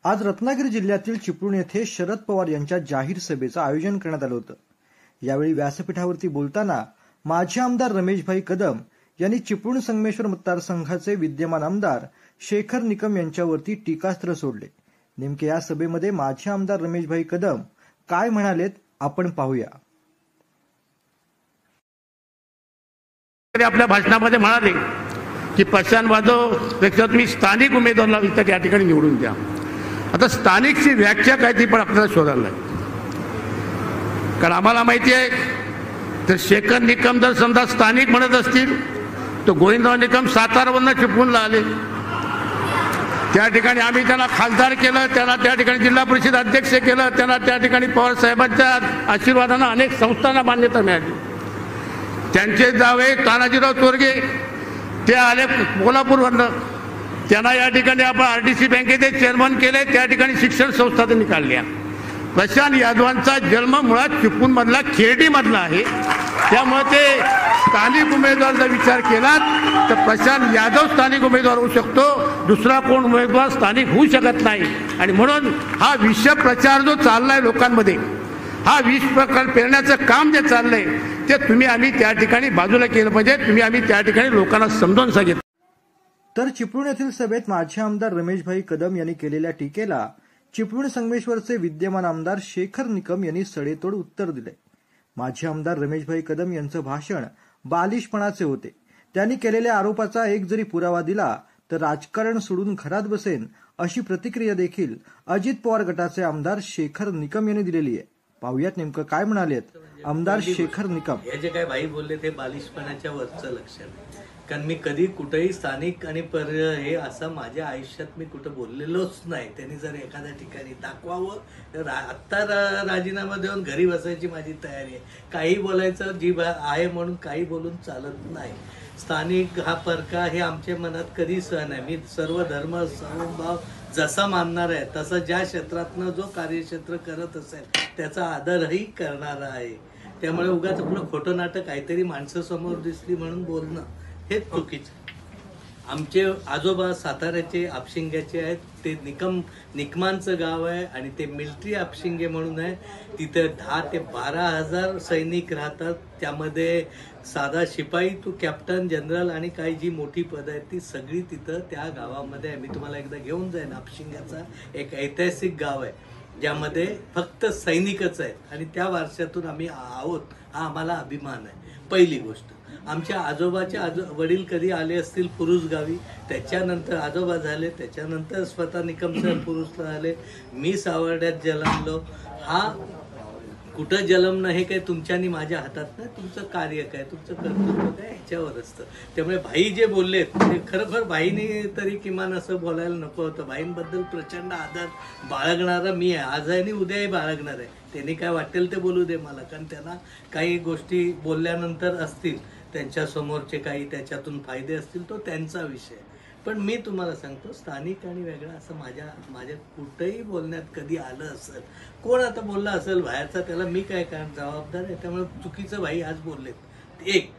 आज रत्नागिरी जिल्ह्यातील चिपळूण येथे शरद पवार यांच्या जाहीर सभेचं आयोजन करण्यात आलं होतं। यावेळी व्यासपीठावरती बोलताना माजी आमदार रमेशभाई कदम यांनी चिपळूण संगमेश्वर मतदारसंघाचे विद्यमान आमदार शेखर निकम यांच्यावरती टीकास्त्र सोडले। नेमके या सभेमध्ये माजी आमदार रमेशभाई कदम काय म्हणालेत आपण पाहूया। आपल्या भाषणामध्ये म्हणाले की प्रशांत जाधव पेक्षा तुम्ही स्थानिक उमेदवाराला इथं त्या ठिकाणी निवडून द्या। आता स्थानिकची व्याख्या काय ती पण आपल्याला शोधायला लागेल, कारण आम्हाला माहिती आहे तर शेखर निकम जर समजा स्थानिक म्हणत असतील तर गोविंदराव निकम सातारावरून चिपळूणला आले, त्या ठिकाणी आम्ही त्यांना खासदार केलं, त्यांना त्या ठिकाणी जिल्हा परिषद अध्यक्ष केलं, त्यांना त्या ठिकाणी पवार साहेबांच्या आशीर्वादानं अनेक संस्थांना मान्यता मिळाली। त्यांचे जावे तानाजीराव तोरगे ते आले कोल्हापूरवरनं, त्यांना या ठिकाणी आपण आरटीसी बँकेचे चेअरमन केले, त्या ठिकाणी शिक्षण संस्था त्यांनी काढल्या। प्रशांत यादवांचा जन्म मुळात चिपळूण मधला खेर्डी मधला आहे, त्यामुळे ते स्थानिक उमेदवाराचा विचार केला तर प्रशांत यादव स्थानिक उमेदवार होऊ शकतो, दुसरा कोण उमेदवार स्थानिक होऊ शकत नाही। आणि म्हणून हा विष प्रचार जो चाललाय लोकांमध्ये, हा विष प्रकार पेरण्याचं काम जे चाललंय ते तुम्ही आम्ही त्या ठिकाणी बाजूला केलं पाहिजे, तुम्ही आम्ही त्या ठिकाणी लोकांना समजावून सांगितलं। तर चिपळूण येथील सभेत माजी आमदार रमेशभाई कदम यांनी केलेल्या टीकेला चिपळूण संगमेश्वरचे विद्यमान आमदार शेखर निकम यांनी सडेतोड उत्तर दिले। माजी आमदार रमेशभाई कदम यांचं भाषण बालिशपणाचे होते। त्यांनी केलेल्या आरोपाचा एक जरी पुरावा दिला तर राजकारण सोडून घरात बसेन अशी प्रतिक्रिया देखील अजित पवार गटाचे आमदार शेखर निकम यांनी दिलेली आहे। पाहुयात नेमकं काय म्हणालेत आमदार शेखर निकम। हे जे काय भाई बोलले ते बालिशपणाच्या वरचं लक्षण आहे, कारण मी कधी कुठेही स्थानिक आणि हे असं माझ्या आयुष्यात मी कुठं बोललेलोच नाही। त्यांनी जर एखाद्या ठिकाणी दाखवावं तर आत्ता राजीनामा देऊन घरी बसायची माझी तयारी आहे। काही बोलायचं जी आहे म्हणून काही बोलून चालत नाही। स्थानिक हा परका हे आमच्या मनात कधी सहन आहे। मी सर्व धर्म समभाव जसा मानणार आहे तसं ज्या क्षेत्रातनं जो कार्यक्षेत्र करत असेल त्याचा आदरही करणारा आहे। त्यामुळे उगाच आपलं खोटं नाटक काहीतरी माणसं समोर दिसली म्हणून बोलणं हे चुकीचं। आमचे आजोबा साताऱ्याचे आपशिंग्याचे आहेत, ते निकमांचं गाव आहे आणि ते मिलिटरी आपशिंगे म्हणून आहे। तिथे 10 ते 12,000 सैनिक राहतात, त्यामध्ये साधा शिपाई टू कॅप्टन जनरल आणि काही जी मोठी पद आहेत ती सगळी तिथं त्या गावामध्ये आहे। मी तुम्हाला एकदा घेऊन जाईन। आपशिंग्याचा एक ऐतिहासिक गाव आहे ज्यामध्ये फक्त सैनिकच आहेत आणि त्या वारशातून आम्ही आहोत, हा आम्हाला अभिमान आहे। पहिली गोष्ट, आमच्या आजोबाचे वडील कधी आले असतील पुरुष गावी, त्याच्यानंतर आजोबा झाले, त्याच्यानंतर स्वतः निकम सर पुरुषला आले, मी सावर्ड्यात जन्मलो। हा कुठं जन्मणं हे काय तुमच्या आणि माझ्या हातात नाही, तुमचं कार्य काय, तुमचं कर्तव्य काय ह्याच्यावर असतं। त्यामुळे भाई जे बोललेत ते खरोखर भाईने तरी किमान असं बोलायला नको होतं। भाईंबद्दल प्रचंड आदर बाळगणारा मी आहे, आज आहे आणि उद्याही बाळगणार आहे। त्यांनी काय वाटेल ते बोलू दे मला, कारण त्यांना काही गोष्टी बोलल्यानंतर असतील त्यांच्या समोरचे काही त्याच्यातून फायदे असतील तो त्यांचा विषय। पण मी तुम्हाला सांगतो स्थानिक आणि वेगळा असं माझ्या कुठेही बोलण्यात कधी आलं असेल, कोण आता बोलला असेल बाहेरचा त्याला मी काय कारण जबाबदार आहे। त्यामुळे चुकीचं भाई आज बोललेत। एक